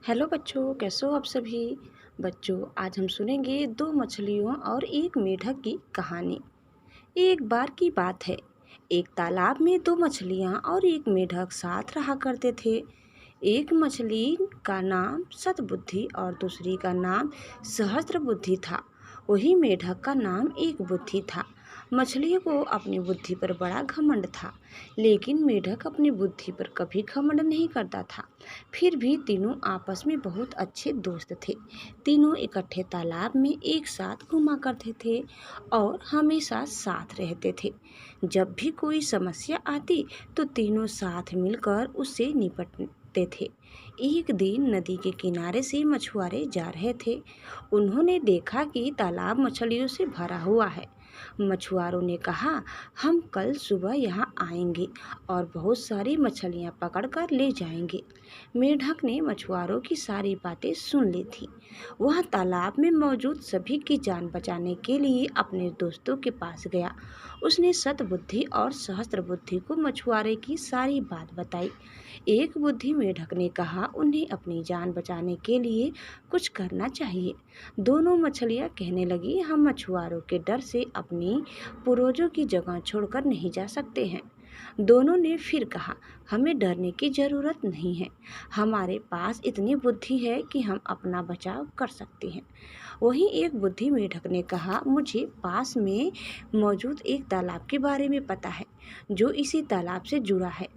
Hello बच्चों, कैसे हो आप सभी। बच्चों, आज हम सुनेंगे दो मछलियों और एक मेढक की कहानी। एक बार की बात है। एक तालाब में दो मछलियां और एक मेढक साथ रहा करते थे। एक मछली का नाम सतबुद्धि और दूसरी का नाम सहस्त्रबुद्धि था। वही मेढक का नाम एक बुद्धि था। मछलियों को अपनी बुद्धि पर बड़ा घमंड था, लेकिन मेढक अपनी बुद्धि पर कभी घमंड नहीं करता था। फिर भी तीनों आपस में बहुत अच्छे दोस्त थे। तीनों इकट्ठे तालाब में एक साथ घुमा करते थे और हमेशा साथ रहते थे। जब भी कोई समस्या आती तो तीनों साथ मिलकर उससे निपटते थे। एक दिन नदी के किनारे से मछुआरे जा रहे थे। उन्होंने देखा कि तालाब मछलियों से भरा हुआ है। मछुआरों ने कहा, हम कल सुबह यहाँ आएंगे और बहुत सारी मछलियाँ पकड़कर ले जाएंगे। मेढक ने मछुआरों की सारी बातें सुन ली थी। वह तालाब में मौजूद सभी की जान बचाने के लिए अपने दोस्तों के पास गया। उसने सतबुद्धि और सहस्त्रबुद्धि को मछुआरे की सारी बात बताई। एक बुद्धि मेढक ने कहा, उन्हें अपनी जान बचाने के लिए कुछ करना चाहिए। दोनों मछलियां कहने लगी, हम मछुआरों के डर से अपनी पूर्वजों की जगह छोड़कर नहीं जा सकते हैं। दोनों ने फिर कहा, हमें डरने की जरूरत नहीं है। हमारे पास इतनी बुद्धि है कि हम अपना बचाव कर सकते हैं। वहीं एक बुद्धि मेढक ने कहा, मुझे पास में मौजूद एक तालाब के बारे में पता है जो इसी तालाब से जुड़ा है।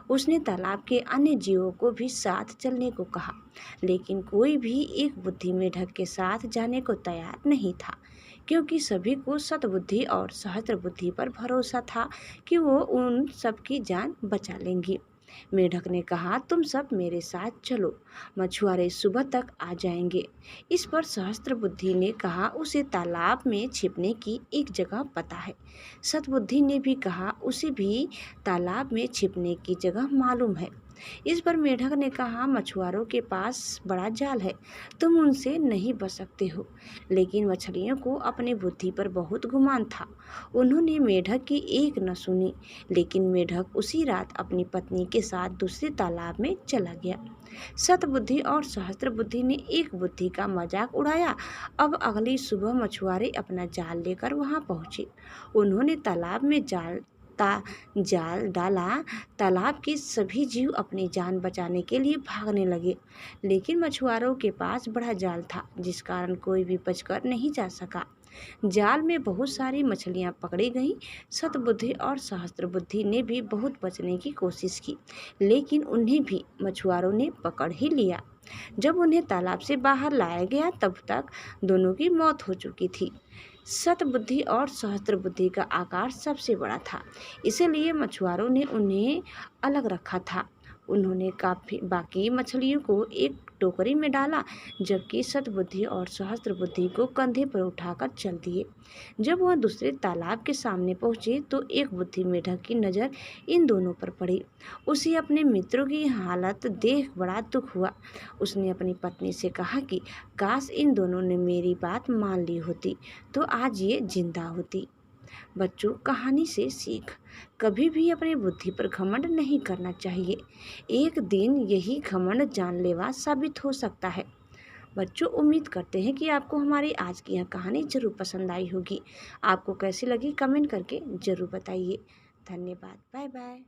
उसने तालाब के अन्य जीवों को भी साथ चलने को कहा, लेकिन कोई भी एक बुद्धि मेढक के साथ जाने को तैयार नहीं था, क्योंकि सभी को सतबुद्धि और सहस्त्र बुद्धि पर भरोसा था कि वो उन सब की जान बचा लेंगी। मेढक ने कहा, तुम सब मेरे साथ चलो, मछुआरे सुबह तक आ जाएंगे। इस पर सहस्त्र बुद्धि ने कहा, उसे तालाब में छिपने की एक जगह पता है। सतबुद्धि ने भी कहा, उसे भी तालाब में छिपने की जगह मालूम है। इस पर मेढक ने कहा, मछुआरों के पास बड़ा जाल है, तुम उनसे नहीं बच सकते हो। लेकिन मछलियों को अपनी बुद्धि पर बहुत गुमान था। उन्होंने मेढक की एक न सुनी, लेकिन मेढक उसी रात अपनी पत्नी के साथ दूसरे तालाब में चला गया। सतबुद्धि और सहस्त्र बुद्धि ने एक बुद्धि का मजाक उड़ाया। अब अगली सुबह मछुआरे अपना जाल लेकर वहां पहुंचे। उन्होंने तालाब में जाल डाला। तालाब के सभी जीव अपनी जान बचाने के लिए भागने लगे, लेकिन मछुआरों के पास बड़ा जाल था, जिस कारण कोई भी बचकर नहीं जा सका। जाल में बहुत सारी मछलियां पकड़ी गईं। सतबुद्धि और सहस्त्रबुद्धि ने भी बहुत बचने की कोशिश की, लेकिन उन्हें भी मछुआरों ने पकड़ ही लिया। जब उन्हें तालाब से बाहर लाया गया तब तक दोनों की मौत हो चुकी थी। सतबुद्धि और सहस्त्रबुद्धि का आकार सबसे बड़ा था, इसलिए मछुआरों ने उन्हें अलग रखा था। उन्होंने काफी बाकी मछलियों को एक टोकरी में डाला, जबकि सतबुद्धि और सहस्त्रबुद्धि को कंधे पर उठाकर चल दिए। जब वह दूसरे तालाब के सामने पहुंचे तो एक बुद्धि मेढक की नज़र इन दोनों पर पड़ी। उसे अपने मित्रों की हालत देख बड़ा दुख हुआ। उसने अपनी पत्नी से कहा कि काश इन दोनों ने मेरी बात मान ली होती तो आज ये जिंदा होती। बच्चों, कहानी से सीख, कभी भी अपनी बुद्धि पर घमंड नहीं करना चाहिए। एक दिन यही घमंड जानलेवा साबित हो सकता है। बच्चों, उम्मीद करते हैं कि आपको हमारी आज की यह कहानी जरूर पसंद आई होगी। आपको कैसी लगी कमेंट करके जरूर बताइए। धन्यवाद। Bye bye.